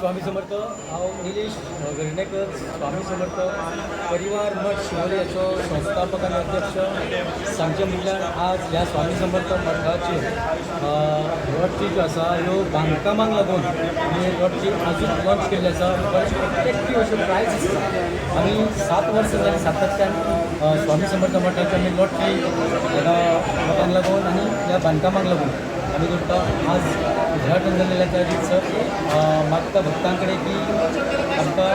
स्वामी समर्थ हांव निलेश वेर्णेकर स्वामी समर्थ परिवार मठ शिवोलेचो संस्थापक आणि अध्यक्ष सांगचे म्हटल्यार आज ह्या स्वामी समर्थ मठाचे लॉटरी जो आसा ह्यो बांदकामाक लागून आमी लॉटरी आजून लॉन्च केल्ली आसा. प्रत्येक अश्यो प्रायज आसता. आमी 7 वर्सां जालीं सातत्यान स्वामी समर्थ मठाचे आमी लॉटरी ह्या मठाक लागून आनी ह्या बांदकामाक लागून आम्ही करता. आज उद्घाटन झालेल्या त्या दिवसात मागता भक्तांकडे की आमकां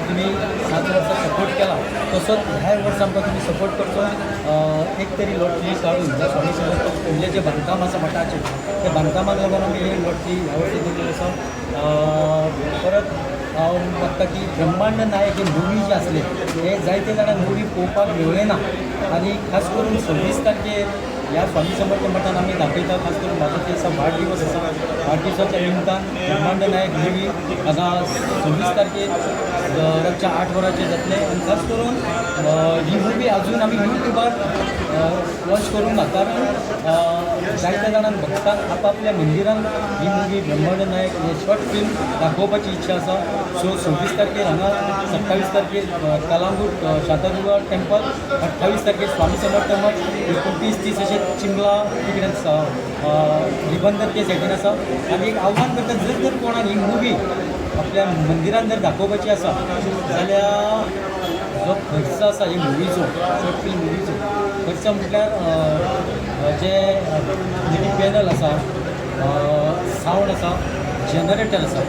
तुम्ही 7 वर्सां सपोर्ट केला तसोच ह्या वर्सा आमकां तुम्ही सपोर्ट करचो. एक तरी लॉटरी काढून ज्या स्वामी समर्थ पयलें जें बांदकाम आसा मठाचें त्या बांदकामाक लागून आमी ही लॉटरी ह्या वर्सा दिल्ली आसा. परत हांव मागता की ब्रह्मांड नायक हे मुवी जे आसले हे जायते जाणांक मुवी पळोवपाक मेळ्ळे ना आनी खास करून 26 तारखेर ह्या स्वामी समर्थ मठान आमी दाखयता. खास करून म्हाजो ते दिसा वाडदिवस आसा. वाडदिवसाच्या निमतान ब्रह्मांड नायक मुवी हांगा 26 तारखेर रातच्या 8 वरांचेर जातले आनी खास करून ही मुवी अजून आमी यूट्यूबार लॉन्च करूंक ना कारण जायत्या जाणांक भक्तांक आपापल्या मंदिरान ही मुवी ब्रह्मांड नायक हे शॉर्ट फिल्म दाखोवपाची इच्छा आसा. सो 26 तारखेर हांगा 27 तारखेर कलांगूट शांतादुर्गा टेम्पल 28 तारखेर स्वामी समर्थ मठ 29-30 अशें चिंगला तिकडे निबंधन ते सायडीन आसा. आनी एक आव्हान करता जर कोणाक ही मुवी आपल्या मंदिरान जर दाखोवपाची आसा जाल्यार जो खर्च आसा ही मुवीचो शॉर्ट फिल्म मुवीचो खर्च म्हटल्यार जे पॅनल आसा सावंड आसा जनरेटर आसा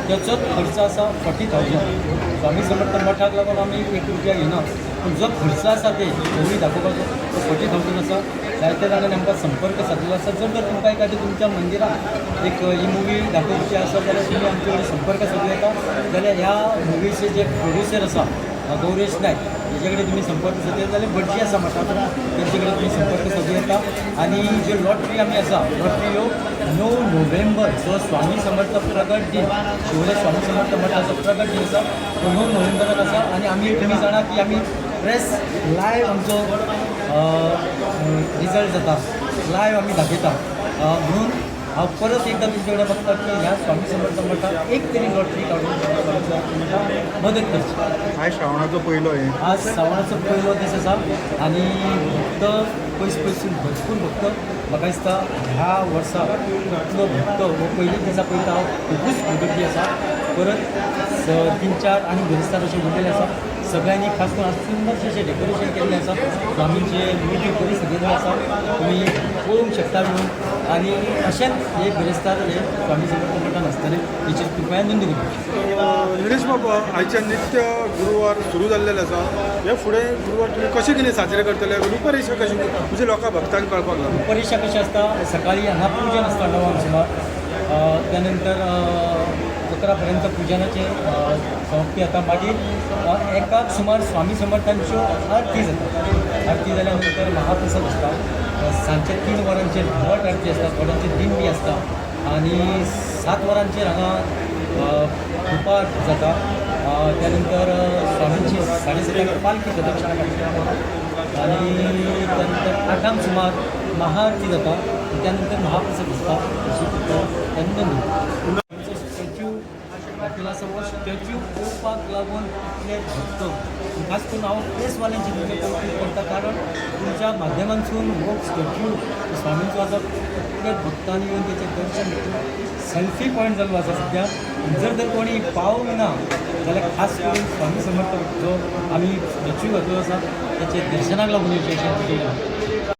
त्याचोच खर्च आसा 40,000. स्वामी समर्थ मठाक लागून आमी 1 रुपया घेना पूण जो खर्च आसा ते मुवी दाखोवपाचो तो 40,000 आसा. जायत्या जाणांनी आमकां संपर्क साधलेलो आसा. जर तुमकां एखादी तुमच्या मंदिरात एक ही मुवी दाखोवची आसा जाल्यार तुमी आमचे कडेन संपर्क साधूं येता. जाल्यार ह्या मुवीचे जे प्रोड्युसर आसा गौरेश नायक हेजे कडेन तुमी संपर्क साधले जाल्यार भटजी आसा मठांत तेंचे कडेन तुमी संपर्क साधूं येता. आनी ज्यो लॉटरी आमी आसा लॉटरी ह्यो 9 नोव्हेंबर जो स्वामी समर्थ प्रगट दिन शिवोले स्वामी समर्थ मठाचो प्रगट दिन आसा तो 9 नोव्हेंबराक आसा. आनी आमी तुमी जाणा की आमी प्रेस लायव्ह आमचो रिजल्ट जाता लायव्ह आमी दाखयता. म्हणून हांव परत एकदा तुमचे कडेन मागता की ह्या स्वामी समर्थ मठाक एक तरी लॉटरी काडून मदत करची. आज श्रावणाचो पयलो हे आज श्रावणाचो पयलो दीस आसा आनी भक्त पयसून भरपूर भक्त म्हाका दिसता ह्या वर्सा इतलो भक्त हो पयलींच दिसा पळयता हांव खूबच गर्दी आसा. परत 3-4 आनी गिरेस्तार अशे उरलेले आसा. सगळ्यांनी खास करून सुंदरशें अशें डेकोरेशन केल्लें आसा. स्वामींचे मुर्ती बरी सजयल्ली आसा तुमी पळोवंक शकता म्हणून. आनी अशेंच हे गिरेस्तार हे स्वामी समर्थ मठान आसतले हेची कृपया नोंद घेवची. निलेश बाबा आयच्या नित्य गुरुवार सुरू जाल्लेले आसा. हे फुडें गुरुवार तुमी कशें कितें साजरे करतले रुपरेशा कशी म्हणजे लोकां भक्तांक कळपाक लागला. रुपरेशा कशी आसता सकाळी हांगा पुजन आसता 9 सुमार. त्यानंतर 11 पर्यंत पुजनाचे समाप्ती जाता. मागीर 1 सुमार स्वामी समर्थांच्यो आरती जाता. आरती जाल्या नंतर महाप्रसाद आसता. सांजचे 3 वरांचेर भट आरती आसता. भटांचे दिंडी आसता आनी 7 वरांचेर हांगा उपाट जाता. त्यानंतर स्वामींची 7:30 पालखी प्रदक्षिणा काडटा आनी त्यानंतर 8 सुमार महाआरती जाता. त्यानंतर महाप्रसाद आसता. त्यानंतर स्टॅच्यू आपल्याला समोर स्टॅच्यू पळोवपाक लागून इतले भक्त खास करून हांव प्रेसवाल्यांची तुमचे कौतुक करता कारण तुमच्या माध्यमांतसून हो स्टॅच्यू स्वामींचो आसा इतले भक्तांनी येवन तेचें दर्शन घेतलें. सेल्फी पॉयंट जाल्लो आसा सद्या. जर कोणी पावूंक ना जाल्यार खास करून स्वामी समर्थ जो आमी स्टॅच्यू घातलो आसा तेचे दर्शनाक लागून येवचें अशें